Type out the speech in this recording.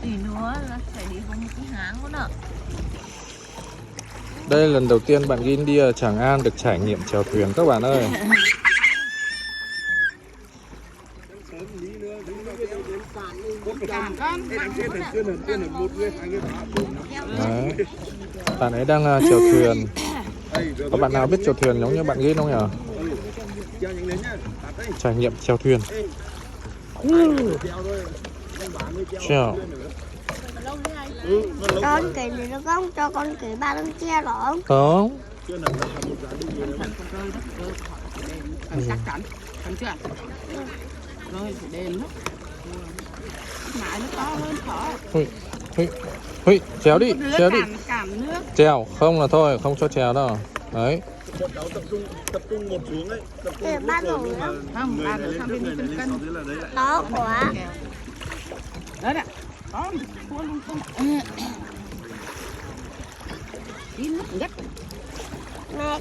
tí nữa là sẽ đi vào một cái háng luôn ạ. Đây là lần đầu tiên bạn Gin đi ở Tràng An được trải nghiệm chèo thuyền các bạn ơi. Đấy. Bạn ấy đang chèo thuyền. Có bạn nào biết chèo thuyền giống như bạn Gin không nhỉ? Trải nghiệm chèo thuyền. Chèo. Con kể thì nó không cho con kể 3 con tre đó Không. Chắc chắn, chưa? Rồi phải đền đó. Mãi nó to hơn khó. Hui, trèo đi, trèo đi. Cản nước. Trèo, không là thôi, không cho trèo đâu. Đấy. Tập trung một xuống ấy, tập trung Kể 3 rồi đó. Không, ba nữa sang bên đi cân cân. Đó quá. Đấy nè. Có thua lung tung. Đi nước gắt. Mẹ